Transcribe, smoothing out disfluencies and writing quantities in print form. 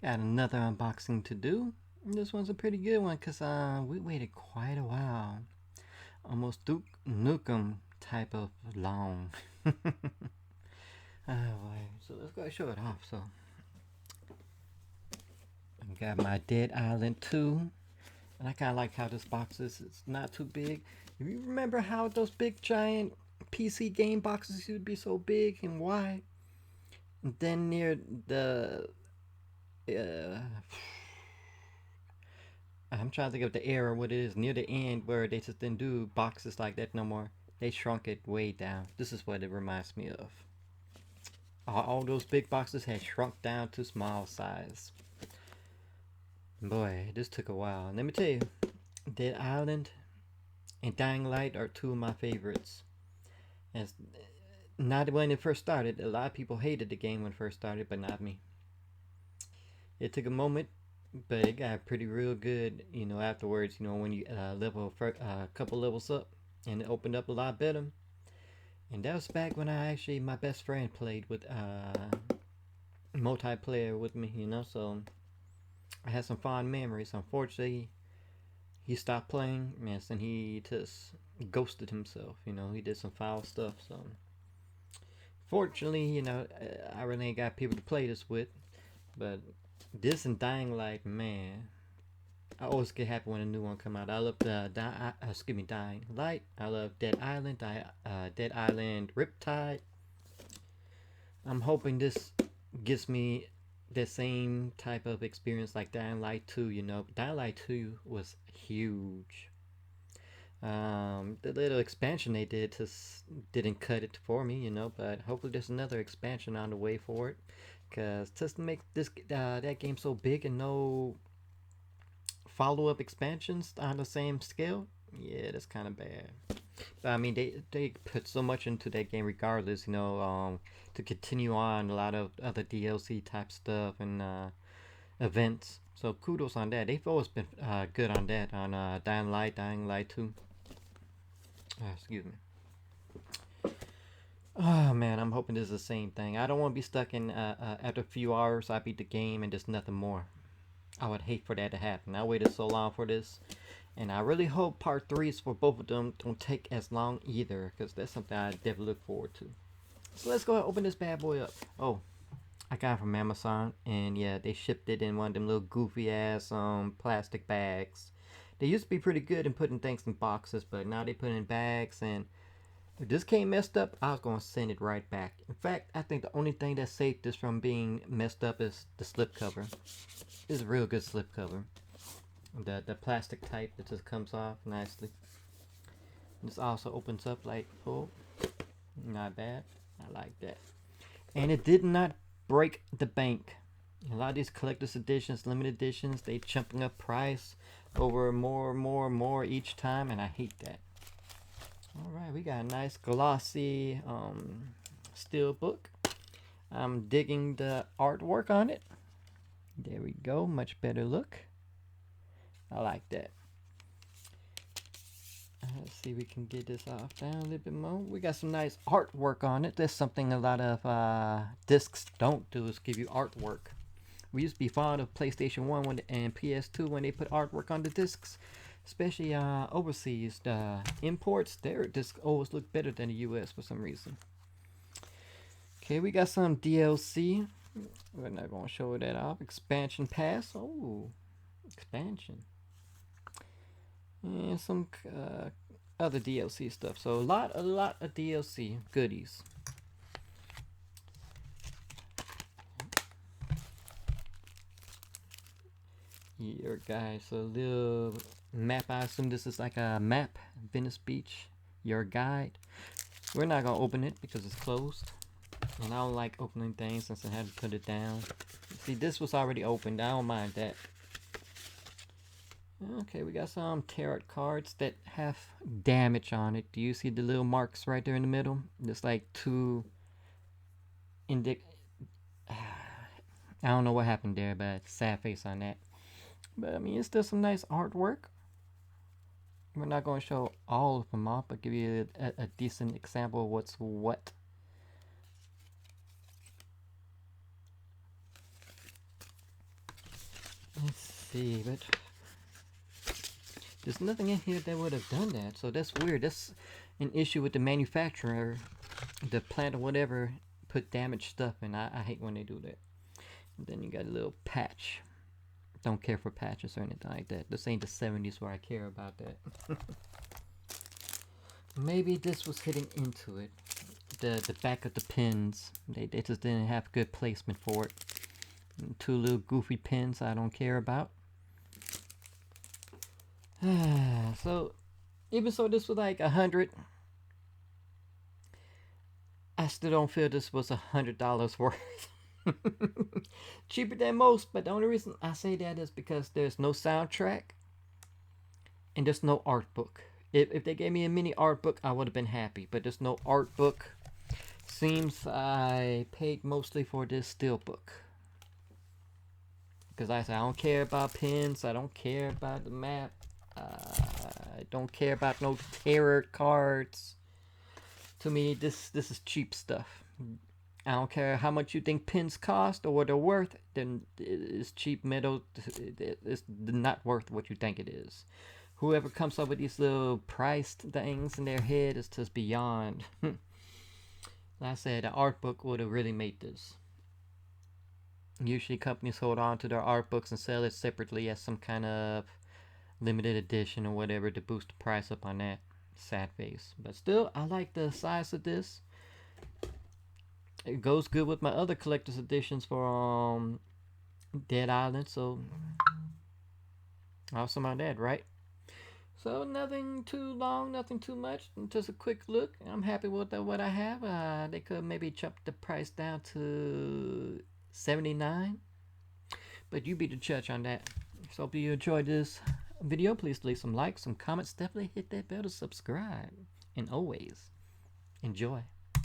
Got another unboxing to do. This one's a pretty good one because we waited quite a while. Almost Duke Nukem type of long. Oh boy. So let's go show it off. So I got my Dead Island 2. And I kind of like how this box is. It's not too big. If you remember how those big giant PC game boxes used to be so big and wide? And then near the uh, I'm trying to think of the era, what it is, near the end where they just didn't do boxes like that no more. They shrunk it way down. This is what it reminds me of. All those big boxes had shrunk down to small size. Boy, this took a while. And let me tell you, Dead Island and Dying Light are two of my favorites. And not when it first started. A lot of people hated the game when it first started, but not me. It took a moment, but it got pretty real good. Afterwards. When you level a couple levels up, and it opened up a lot better. And that was back when my best friend played with multiplayer with me. So I had some fond memories. Unfortunately, he stopped playing, yes, and he just ghosted himself. He did some foul stuff. So fortunately, I really ain't got people to play this with. But this and Dying Light, man, I always get happy when a new one come out. I love Dying Light. I love Dead Island, Dead Island Riptide. I'm hoping this gives me the same type of experience like Dying Light 2. Dying Light 2 was huge. The little expansion they did just didn't cut it for me, but hopefully there's another expansion on the way for it. Because just to make that game so big and no follow-up expansions on the same scale, yeah, that's kind of bad. But I mean, they put so much into that game regardless, to continue on a lot of other DLC type stuff and events. So kudos on that. They've always been good on that, on Dying Light 2. Excuse me. Oh man, I'm hoping this is the same thing. I don't want to be stuck in after a few hours I beat the game and there's nothing more. I would hate for that to happen. I waited so long for this, and I really hope part threes for both of them don't take as long either, because that's something I definitely look forward to. So let's go ahead and open this bad boy up. Oh, I got it from Amazon, and yeah, they shipped it in one of them little goofy ass plastic bags. They used to be pretty good in putting things in boxes, but now they put it in bags, and if this came messed up, I was gonna send it right back. In fact, I think the only thing that saved this from being messed up is the slip cover. This is a real good slip cover. The plastic type that just comes off nicely. This also opens up like, oh, not bad. I like that. And it did not break the bank. A lot of these collector's editions, limited editions, they jumping up price over more each time, and I hate that. Alright, we got a nice glossy steel book. I'm digging the artwork on it. There we go, much better look. I like that. Let's see if we can get this off down a little bit more. We got some nice artwork on it. That's something a lot of discs don't do, is give you artwork. We used to be fond of PlayStation 1 and PS2 when they put artwork on the discs. Especially overseas. The imports, their discs always look better than the US for some reason. Okay, we got some DLC. We're not going to show that off. Expansion pass. Oh, expansion. And some other DLC stuff. So a lot of DLC goodies. Here, guys, a little map. I assume this is like a map. Venice Beach, your guide. We're not gonna open it because it's closed, and I don't like opening things since I had to put it down. See, this was already opened. I don't mind that. Okay, we got some tarot cards that have damage on it. Do you see the little marks right there in the middle? There's like two I don't know what happened there, but sad face on that. But I mean, it's still some nice artwork. We're not going to show all of them off, but give you a decent example of what's what. see, but there's nothing in here that would have done that. So that's weird. That's an issue with the manufacturer, the plant or whatever, put damaged stuff in. I hate when they do that. And then you got a little patch. Don't care for patches or anything like that. This ain't the 70s where I care about that. Maybe this was hitting into it. The back of the pins. They just didn't have good placement for it. And two little goofy pins I don't care about. So, even so this was like 100, I still don't feel this was $100 worth. Cheaper than most, but the only reason I say that is because there's no soundtrack and there's no art book. If they gave me a mini art book, I would have been happy, but there's no art book. Seems I paid mostly for this steelbook. Because I said I don't care about pins, I don't care about the map, I don't care about no tarot cards. To me, this is cheap stuff. I don't care how much you think pins cost or what they're worth, then it's cheap metal. It's not worth what you think it is. Whoever comes up with these little priced things in their head is just beyond. Like I said, an art book would have really made this. Usually companies hold on to their art books and sell it separately as some kind of limited edition or whatever to boost the price up on that. Sad face. But still, I like the size of this. It goes good with my other collector's editions for Dead Island, so awesome on that, right? So nothing too long, nothing too much, just a quick look. I'm happy with what I have. They could maybe jump the price down to $79, but you be the judge on that. So if you enjoyed this video, please leave some likes, some comments, definitely hit that bell to subscribe, and always enjoy.